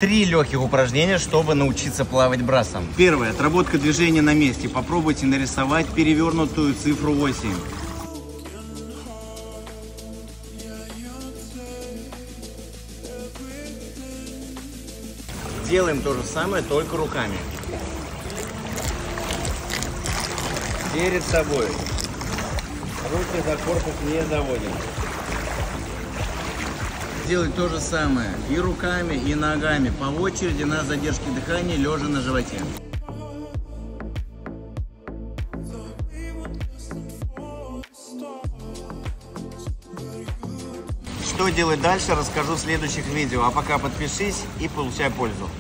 3 легких упражнения, чтобы научиться плавать брасом. Первое. Отработка движения на месте. Попробуйте нарисовать перевернутую цифру 8. Делаем то же самое, только руками. Перед собой. Руки за корпус не заводим. Делать то же самое и руками, и ногами. По очереди на задержке дыхания, лежа на животе. Что делать дальше, расскажу в следующих видео. А пока подпишись и получай пользу.